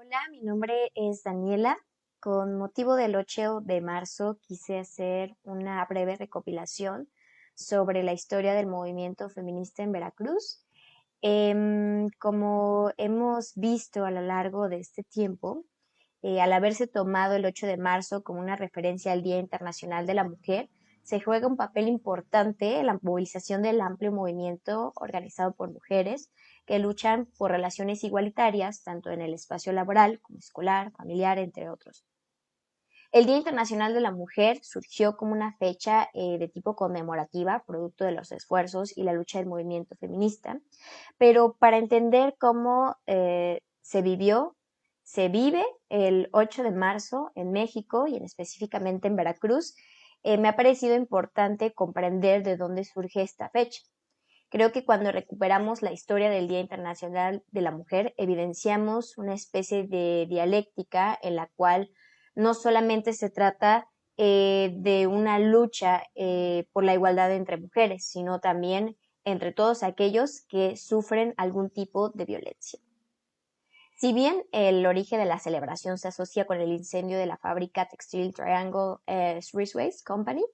Hola, mi nombre es Daniela. Con motivo del 8 de marzo quise hacer una breve recopilación sobre la historia del movimiento feminista en Veracruz. Como hemos visto a lo largo de este tiempo, al haberse tomado el 8 de marzo como una referencia al Día Internacional de la Mujer, se juega un papel importante en la movilización del amplio movimiento organizado por mujeres que luchan por relaciones igualitarias, tanto en el espacio laboral como escolar, familiar, entre otros. El Día Internacional de la Mujer surgió como una fecha de tipo conmemorativa, producto de los esfuerzos y la lucha del movimiento feminista, pero para entender cómo se vive el 8 de marzo en México y específicamente en Veracruz, me ha parecido importante comprender de dónde surge esta fecha. Creo que cuando recuperamos la historia del Día Internacional de la Mujer, evidenciamos una especie de dialéctica en la cual no solamente se trata de una lucha por la igualdad entre mujeres, sino también entre todos aquellos que sufren algún tipo de violencia. Si bien el origen de la celebración se asocia con el incendio de la fábrica textil Triangle Raceways Company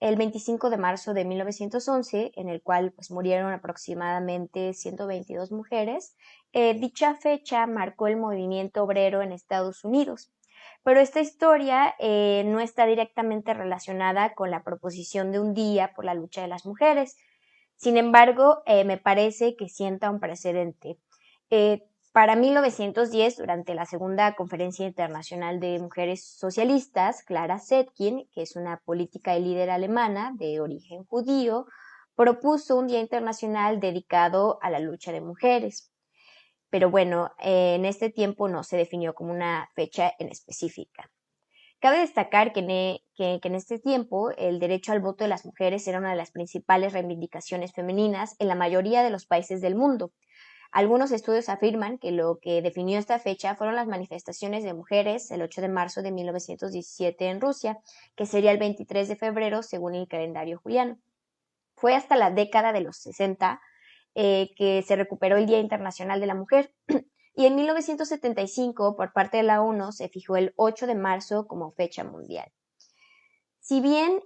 el 25 de marzo de 1911, en el cual murieron aproximadamente 122 mujeres, dicha fecha marcó el movimiento obrero en Estados Unidos. Pero esta historia no está directamente relacionada con la proposición de un día por la lucha de las mujeres. Sin embargo, me parece que sienta un precedente. Eh, para 1910, durante la Segunda Conferencia Internacional de Mujeres Socialistas, Clara Zetkin, que es una política y líder alemana de origen judío, propuso un Día Internacional dedicado a la lucha de mujeres. Pero bueno, en este tiempo no se definió como una fecha en específica. Cabe destacar que en este tiempo el derecho al voto de las mujeres era una de las principales reivindicaciones femeninas en la mayoría de los países del mundo. Algunos estudios afirman que lo que definió esta fecha fueron las manifestaciones de mujeres el 8 de marzo de 1917 en Rusia, que sería el 23 de febrero según el calendario juliano. Fue hasta la década de los 60 que se recuperó el Día Internacional de la Mujer y en 1975 por parte de la ONU se fijó el 8 de marzo como fecha mundial. Si bien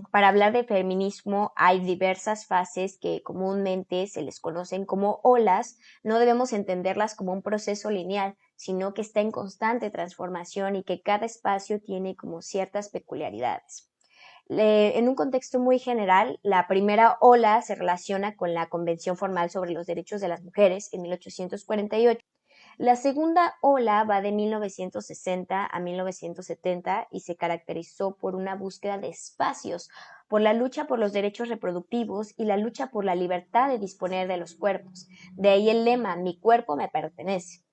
para hablar de feminismo hay diversas fases que comúnmente se les conocen como olas, no debemos entenderlas como un proceso lineal, sino que está en constante transformación y que cada espacio tiene como ciertas peculiaridades. En un contexto muy general, la primera ola se relaciona con la Convención Formal sobre los Derechos de las Mujeres en 1848. La segunda ola va de 1960 a 1970 y se caracterizó por una búsqueda de espacios, por la lucha por los derechos reproductivos y la lucha por la libertad de disponer de los cuerpos. De ahí el lema "Mi cuerpo me pertenece".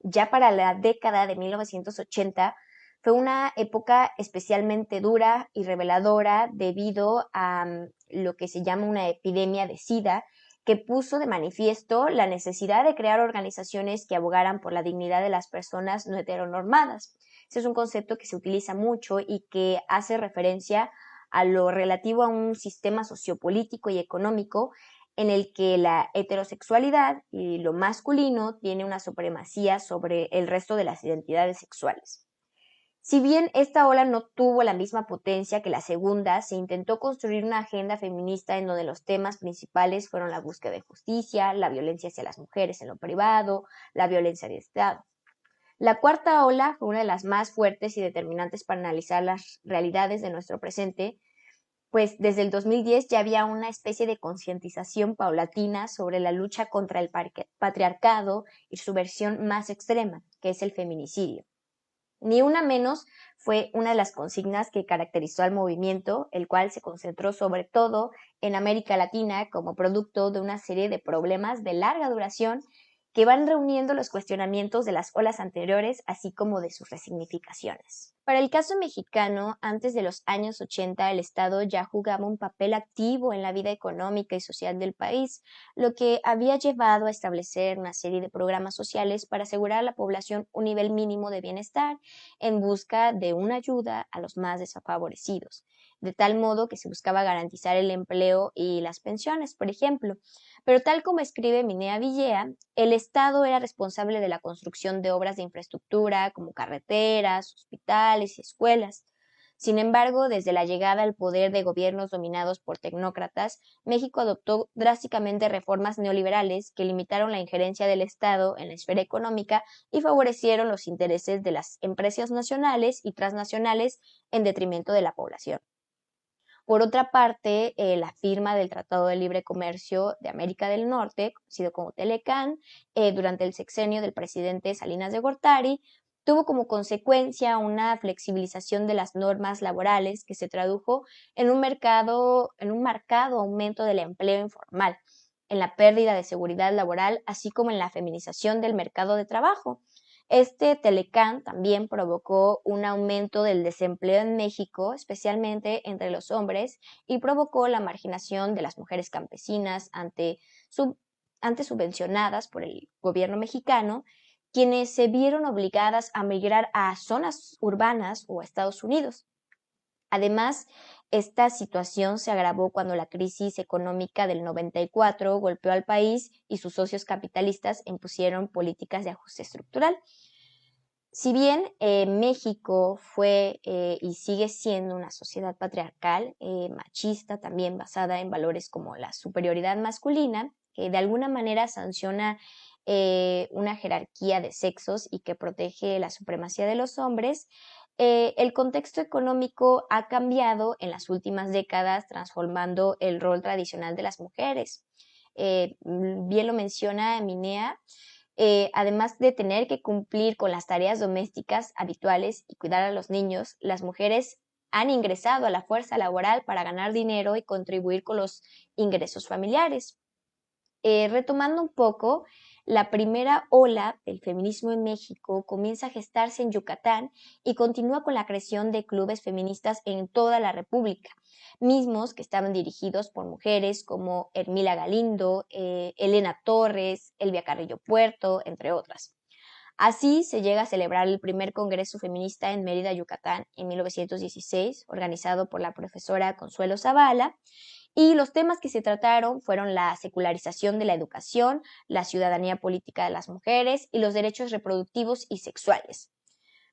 Ya para la década de 1980 fue una época especialmente dura y reveladora debido a lo que se llama una epidemia de SIDA, que puso de manifiesto la necesidad de crear organizaciones que abogaran por la dignidad de las personas no heteronormadas. Ese es un concepto que se utiliza mucho y que hace referencia a lo relativo a un sistema sociopolítico y económico en el que la heterosexualidad y lo masculino tiene una supremacía sobre el resto de las identidades sexuales. Si bien esta ola no tuvo la misma potencia que la segunda, se intentó construir una agenda feminista en donde los temas principales fueron la búsqueda de justicia, la violencia hacia las mujeres en lo privado, la violencia de Estado. La cuarta ola fue una de las más fuertes y determinantes para analizar las realidades de nuestro presente, pues desde el 2010 ya había una especie de concientización paulatina sobre la lucha contra el patriarcado y su versión más extrema, que es el feminicidio. Ni una menos fue una de las consignas que caracterizó al movimiento, el cual se concentró sobre todo en América Latina como producto de una serie de problemas de larga duración que van reuniendo los cuestionamientos de las olas anteriores, así como de sus resignificaciones. Para el caso mexicano, antes de los años 80, el Estado ya jugaba un papel activo en la vida económica y social del país, lo que había llevado a establecer una serie de programas sociales para asegurar a la población un nivel mínimo de bienestar en busca de una ayuda a los más desfavorecidos, de tal modo que se buscaba garantizar el empleo y las pensiones, por ejemplo. Pero tal como escribe Minea Villea, el Estado era responsable de la construcción de obras de infraestructura como carreteras, hospitales y escuelas. Sin embargo, desde la llegada al poder de gobiernos dominados por tecnócratas, México adoptó drásticamente reformas neoliberales que limitaron la injerencia del Estado en la esfera económica y favorecieron los intereses de las empresas nacionales y transnacionales en detrimento de la población. Por otra parte, la firma del Tratado de Libre Comercio de América del Norte, conocido como Telecán, durante el sexenio del presidente Salinas de Gortari, tuvo como consecuencia una flexibilización de las normas laborales que se tradujo en un marcado aumento del empleo informal, en la pérdida de seguridad laboral, así como en la feminización del mercado de trabajo. Este Telecán también provocó un aumento del desempleo en México, especialmente entre los hombres, y provocó la marginación de las mujeres campesinas antes subvencionadas por el gobierno mexicano, quienes se vieron obligadas a migrar a zonas urbanas o a Estados Unidos. Además, esta situación se agravó cuando la crisis económica del 94 golpeó al país y sus socios capitalistas impusieron políticas de ajuste estructural. Si bien México fue y sigue siendo una sociedad patriarcal, machista, también basada en valores como la superioridad masculina, que de alguna manera sanciona una jerarquía de sexos y que protege la supremacía de los hombres, el contexto económico ha cambiado en las últimas décadas, transformando el rol tradicional de las mujeres. Bien lo menciona Minea. Además de tener que cumplir con las tareas domésticas habituales y cuidar a los niños, las mujeres han ingresado a la fuerza laboral para ganar dinero y contribuir con los ingresos familiares. Retomando un poco, la primera ola del feminismo en México comienza a gestarse en Yucatán y continúa con la creación de clubes feministas en toda la República, mismos que estaban dirigidos por mujeres como Hermila Galindo, Elena Torres, Elvia Carrillo Puerto, entre otras. Así se llega a celebrar el primer Congreso Feminista en Mérida, Yucatán, en 1916, organizado por la profesora Consuelo Zavala, y los temas que se trataron fueron la secularización de la educación, la ciudadanía política de las mujeres y los derechos reproductivos y sexuales.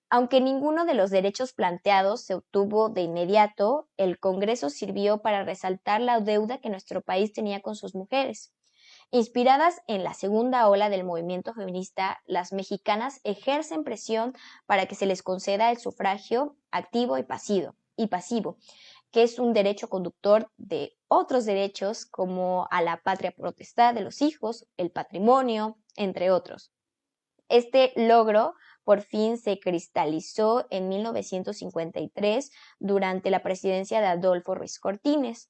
Aunque ninguno de los derechos planteados se obtuvo de inmediato, el Congreso sirvió para resaltar la deuda que nuestro país tenía con sus mujeres. Inspiradas en la segunda ola del movimiento feminista, las mexicanas ejercen presión para que se les conceda el sufragio activo y pasivo, que es un derecho conductor de otros derechos como a la patria potestad de los hijos, el patrimonio, entre otros. Este logro por fin se cristalizó en 1953 durante la presidencia de Adolfo Ruiz Cortines.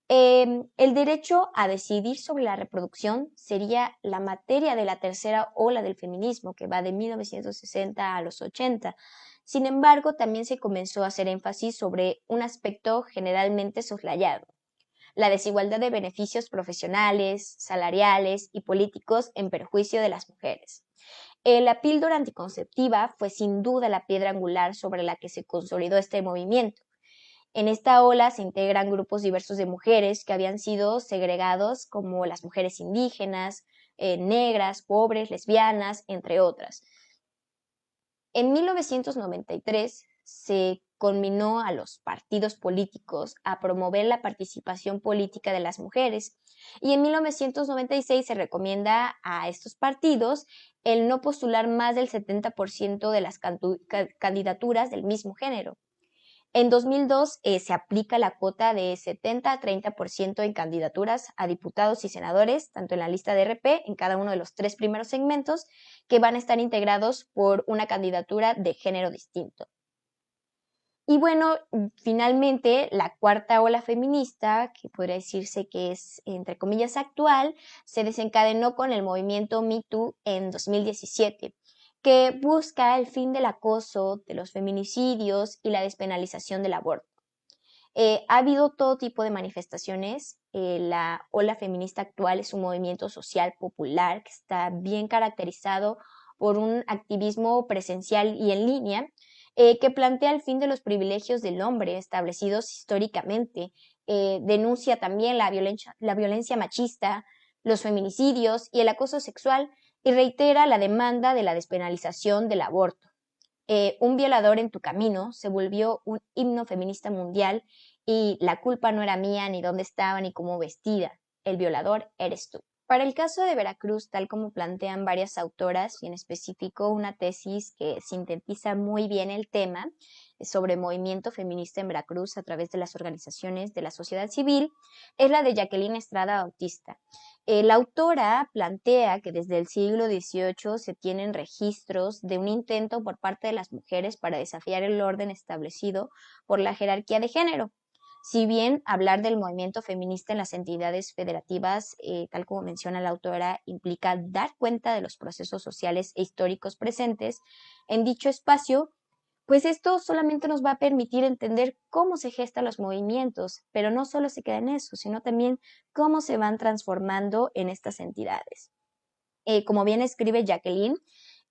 El derecho a decidir sobre la reproducción sería la materia de la tercera ola del feminismo, que va de 1960 a los 80. Sin embargo, también se comenzó a hacer énfasis sobre un aspecto generalmente soslayado: la desigualdad de beneficios profesionales, salariales y políticos en perjuicio de las mujeres. La píldora anticonceptiva fue sin duda la piedra angular sobre la que se consolidó este movimiento. En esta ola se integran grupos diversos de mujeres que habían sido segregados, como las mujeres indígenas, negras, pobres, lesbianas, entre otras. En 1993 se conminó a los partidos políticos a promover la participación política de las mujeres, y en 1996 se recomienda a estos partidos el no postular más del 70% de las candidaturas del mismo género. En 2002 se aplica la cuota de 70 a 30% en candidaturas a diputados y senadores, tanto en la lista de RP, en cada uno de los 3 primeros segmentos, que van a estar integrados por una candidatura de género distinto. Y bueno, finalmente, la cuarta ola feminista, que podría decirse que es, entre comillas, actual, se desencadenó con el movimiento Me Too en 2017, que busca el fin del acoso, de los feminicidios y la despenalización del aborto. Ha habido todo tipo de manifestaciones. La ola feminista actual es un movimiento social popular que está bien caracterizado por un activismo presencial y en línea que plantea el fin de los privilegios del hombre establecidos históricamente. Denuncia también la violencia machista, los feminicidios y el acoso sexual y reitera la demanda de la despenalización del aborto. Un violador en tu camino se volvió un himno feminista mundial y la culpa no era mía, ni dónde estaba, ni cómo vestida. El violador eres tú. Para el caso de Veracruz, tal como plantean varias autoras, y en específico una tesis que sintetiza muy bien el tema sobre movimiento feminista en Veracruz a través de las organizaciones de la sociedad civil, es la de Jacqueline Estrada Bautista. La autora plantea que desde el siglo XVIII se tienen registros de un intento por parte de las mujeres para desafiar el orden establecido por la jerarquía de género. Si bien hablar del movimiento feminista en las entidades federativas, tal como menciona la autora, implica dar cuenta de los procesos sociales e históricos presentes en dicho espacio, pues esto solamente nos va a permitir entender cómo se gestan los movimientos, pero no solo se queda en eso, sino también cómo se van transformando en estas entidades. Como bien escribe Jacqueline,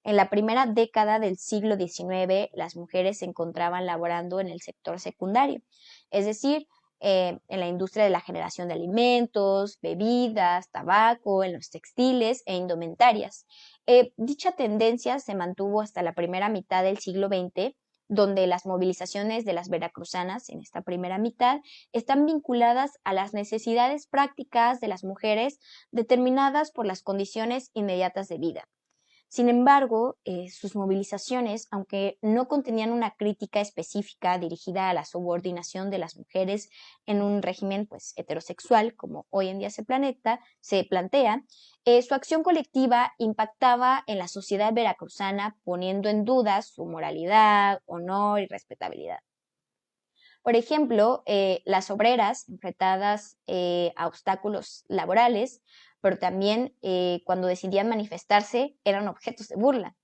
en la primera década del siglo XIX, las mujeres se encontraban laborando en el sector secundario, es decir, en la industria de la generación de alimentos, bebidas, tabaco, en los textiles e indumentarias. Dicha tendencia se mantuvo hasta la primera mitad del siglo XX, donde las movilizaciones de las veracruzanas en esta primera mitad están vinculadas a las necesidades prácticas de las mujeres determinadas por las condiciones inmediatas de vida. Sin embargo, sus movilizaciones, aunque no contenían una crítica específica dirigida a la subordinación de las mujeres en un régimen pues, heterosexual, como hoy en día se plantea, su acción colectiva impactaba en la sociedad veracruzana, poniendo en duda su moralidad, honor y respetabilidad. Por ejemplo, las obreras enfrentadas a obstáculos laborales, pero también cuando decidían manifestarse eran objetos de burla.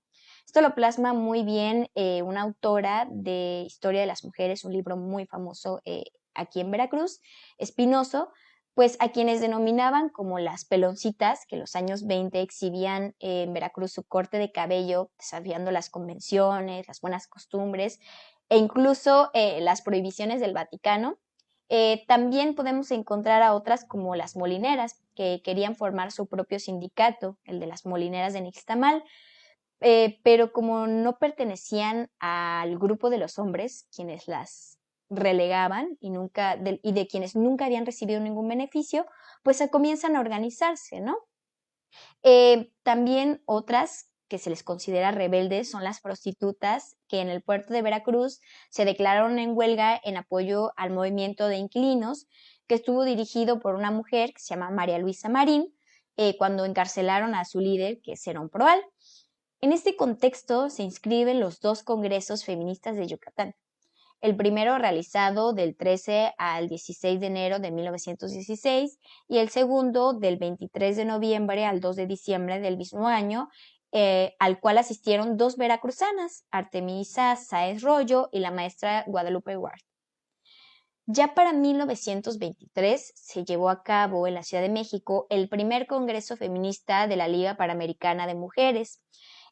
Esto lo plasma muy bien una autora de Historia de las Mujeres, un libro muy famoso aquí en Veracruz, Espinoso, pues a quienes denominaban como las peloncitas, que en los años 20 exhibían en Veracruz su corte de cabello, desafiando las convenciones, las buenas costumbres e incluso las prohibiciones del Vaticano. También podemos encontrar a otras como las molineras, que querían formar su propio sindicato, el de las molineras de Nixtamal, pero como no pertenecían al grupo de los hombres, quienes las relegaban y de quienes nunca habían recibido ningún beneficio, pues se comienzan a organizarse, ¿no? También otras que se les considera rebeldes son las prostitutas que en el puerto de Veracruz se declararon en huelga en apoyo al movimiento de inquilinos que estuvo dirigido por una mujer que se llama María Luisa Marín cuando encarcelaron a su líder, que es Herón Proal. En este contexto se inscriben los dos congresos feministas de Yucatán. El primero realizado del 13 al 16 de enero de 1916 y el segundo del 23 de noviembre al 2 de diciembre del mismo año, al cual asistieron dos veracruzanas, Artemisa Sáez Rollo y la maestra Guadalupe Ward. Ya para 1923 se llevó a cabo en la Ciudad de México el primer Congreso Feminista de la Liga Panamericana de Mujeres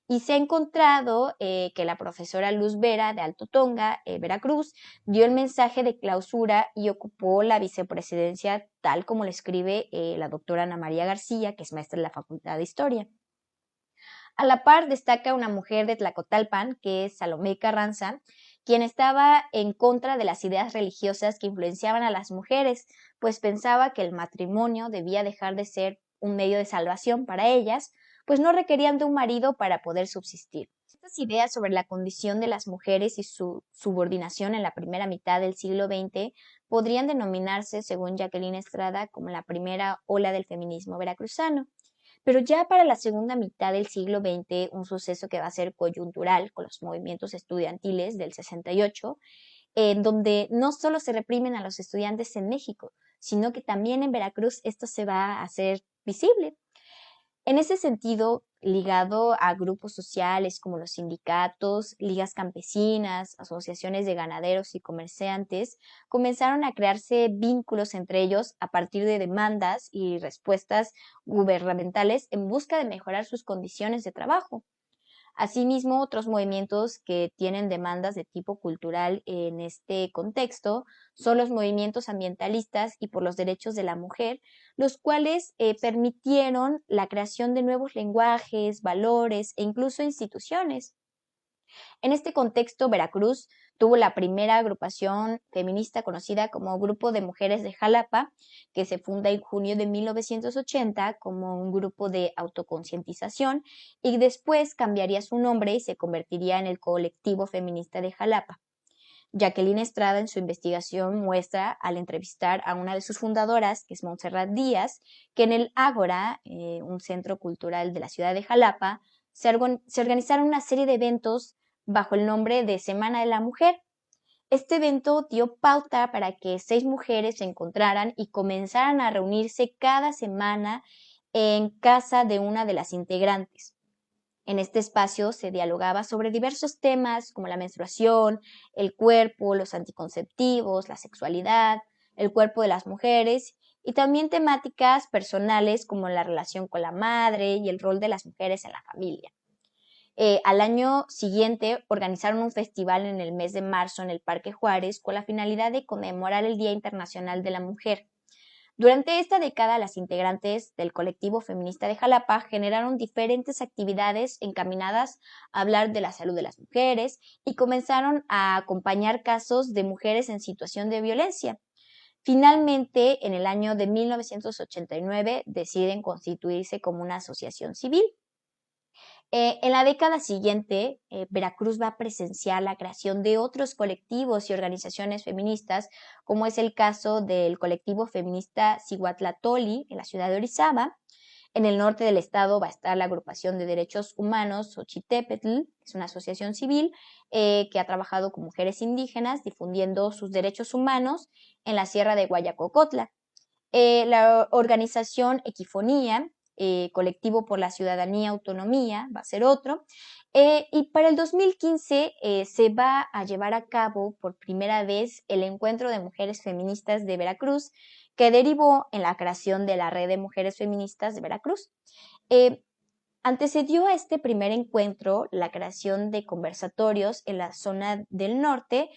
y se ha encontrado que la profesora Luz Vera de Alto Tonga, Veracruz, dio el mensaje de clausura y ocupó la vicepresidencia tal como lo escribe la doctora Ana María García, que es maestra de la Facultad de Historia. A la par destaca una mujer de Tlacotalpan, que es Salomé Carranza, quien estaba en contra de las ideas religiosas que influenciaban a las mujeres, pues pensaba que el matrimonio debía dejar de ser un medio de salvación para ellas, pues no requerían de un marido para poder subsistir. Estas ideas sobre la condición de las mujeres y su subordinación en la primera mitad del siglo XX podrían denominarse, según Jacqueline Estrada, como la primera ola del feminismo veracruzano. Pero ya para la segunda mitad del siglo XX, un suceso que va a ser coyuntural con los movimientos estudiantiles del 68, en donde no solo se reprimen a los estudiantes en México, sino que también en Veracruz esto se va a hacer visible. En ese sentido, ligado a grupos sociales como los sindicatos, ligas campesinas, asociaciones de ganaderos y comerciantes, comenzaron a crearse vínculos entre ellos a partir de demandas y respuestas gubernamentales en busca de mejorar sus condiciones de trabajo. Asimismo, otros movimientos que tienen demandas de tipo cultural en este contexto son los movimientos ambientalistas y por los derechos de la mujer, los cuales permitieron la creación de nuevos lenguajes, valores e incluso instituciones. En este contexto, Veracruz tuvo la primera agrupación feminista conocida como Grupo de Mujeres de Jalapa, que se funda en junio de 1980 como un grupo de autoconcientización y después cambiaría su nombre y se convertiría en el Colectivo Feminista de Jalapa. Jacqueline Estrada en su investigación muestra al entrevistar a una de sus fundadoras, que es Montserrat Díaz, que en el Ágora, un centro cultural de la ciudad de Jalapa, se organizaron una serie de eventos bajo el nombre de Semana de la Mujer. Este evento dio pauta para que 6 mujeres se encontraran y comenzaran a reunirse cada semana en casa de una de las integrantes. En este espacio se dialogaba sobre diversos temas como la menstruación, el cuerpo, los anticonceptivos, la sexualidad, el cuerpo de las mujeres y también temáticas personales como la relación con la madre y el rol de las mujeres en la familia. Al año siguiente organizaron un festival en el mes de marzo en el Parque Juárez con la finalidad de conmemorar el Día Internacional de la Mujer. Durante esta década, las integrantes del colectivo feminista de Jalapa generaron diferentes actividades encaminadas a hablar de la salud de las mujeres y comenzaron a acompañar casos de mujeres en situación de violencia. Finalmente, en el año de 1989, deciden constituirse como una asociación civil. En la década siguiente, Veracruz va a presenciar la creación de otros colectivos y organizaciones feministas, como es el caso del colectivo feminista Cihuatlatoli en la ciudad de Orizaba. En el norte del estado va a estar la agrupación de derechos humanos Xochitepetl, que es una asociación civil que ha trabajado con mujeres indígenas difundiendo sus derechos humanos en la sierra de Guayacocotla. La organización Equifonía, Colectivo por la Ciudadanía Autonomía, va a ser otro. Y para el 2015 se va a llevar a cabo por primera vez el Encuentro de Mujeres Feministas de Veracruz, que derivó en la creación de la Red de Mujeres Feministas de Veracruz. Antecedió a este primer encuentro la creación de conversatorios en la zona del norte,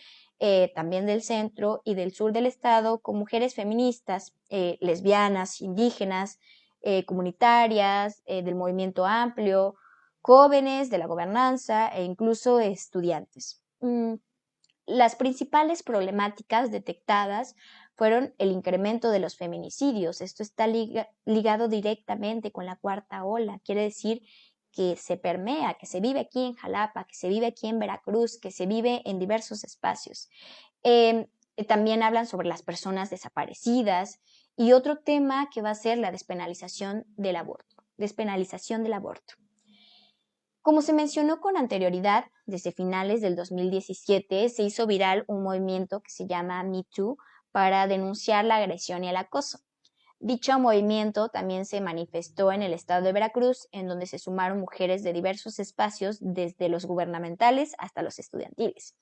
también del centro y del sur del estado, con mujeres feministas, lesbianas, indígenas, comunitarias, del movimiento amplio, jóvenes de la gobernanza e incluso estudiantes. Las principales problemáticas detectadas fueron el incremento de los feminicidios. Esto está ligado directamente con la cuarta ola. Quiere decir que se permea, que se vive aquí en Jalapa, que se vive aquí en Veracruz, que se vive en diversos espacios. También hablan sobre las personas desaparecidas y otro tema que va a ser la despenalización del aborto. Despenalización del aborto. Como se mencionó con anterioridad, desde finales del 2017 se hizo viral un movimiento que se llama Me Too para denunciar la agresión y el acoso. Dicho movimiento también se manifestó en el estado de Veracruz, en donde se sumaron mujeres de diversos espacios, desde los gubernamentales hasta los estudiantiles.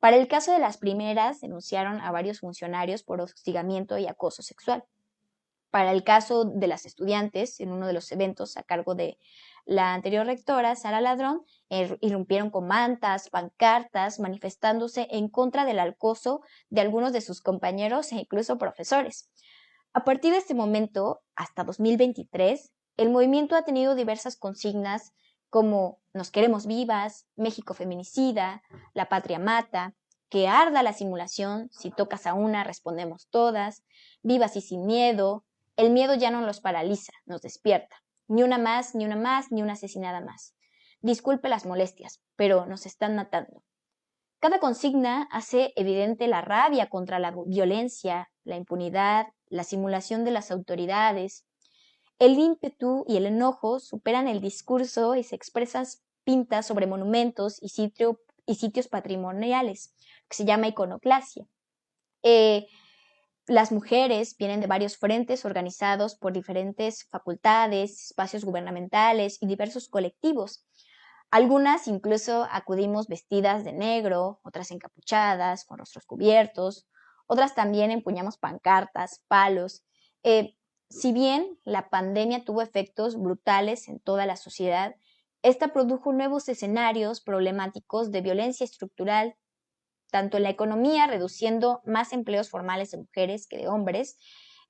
Para el caso de las primeras, denunciaron a varios funcionarios por hostigamiento y acoso sexual. Para el caso de las estudiantes, en uno de los eventos a cargo de la anterior rectora, Sara Ladrón, irrumpieron con mantas, pancartas, manifestándose en contra del acoso de algunos de sus compañeros e incluso profesores. A partir de este momento, hasta 2023, el movimiento ha tenido diversas consignas como Nos queremos vivas, México feminicida, La patria mata, que arda la simulación, si tocas a una, respondemos todas, vivas y sin miedo, el miedo ya no nos paraliza, nos despierta, ni una más, ni una más, ni una asesinada más. Disculpe las molestias, pero nos están matando. Cada consigna hace evidente la rabia contra la violencia, la impunidad, la simulación de las autoridades. El ímpetu y el enojo superan el discurso y se expresan pintas sobre monumentos y sitios patrimoniales, que se llama iconoclasia. Las mujeres vienen de varios frentes organizados por diferentes facultades, espacios gubernamentales y diversos colectivos. Algunas incluso acudimos vestidas de negro, otras encapuchadas, con rostros cubiertos, otras también empuñamos pancartas, palos. Eh, si bien la pandemia tuvo efectos brutales en toda la sociedad, esta produjo nuevos escenarios problemáticos de violencia estructural, tanto en la economía, reduciendo más empleos formales de mujeres que de hombres,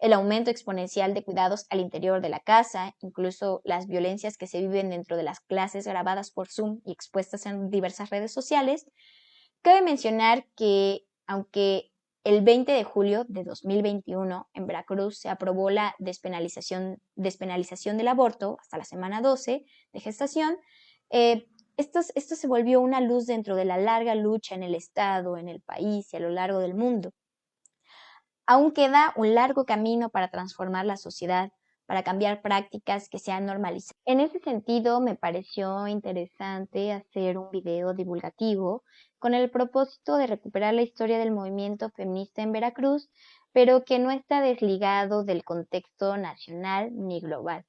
el aumento exponencial de cuidados al interior de la casa, incluso las violencias que se viven dentro de las clases grabadas por Zoom y expuestas en diversas redes sociales. Cabe mencionar que, aunque el 20 de julio de 2021 en Veracruz se aprobó la despenalización del aborto hasta la semana 12 de gestación, esto se volvió una luz dentro de la larga lucha en el Estado, en el país y a lo largo del mundo. Aún queda un largo camino para transformar la sociedad, para cambiar prácticas que sean normalizadas. En ese sentido, me pareció interesante hacer un video divulgativo con el propósito de recuperar la historia del movimiento feminista en Veracruz, pero que no está desligado del contexto nacional ni global,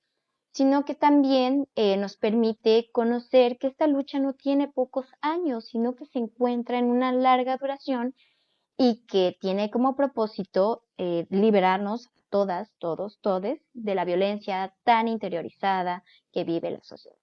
sino que también nos permite conocer que esta lucha no tiene pocos años, sino que se encuentra en una larga duración y que tiene como propósito liberarnos todas, todos, todes de la violencia tan interiorizada que vive la sociedad.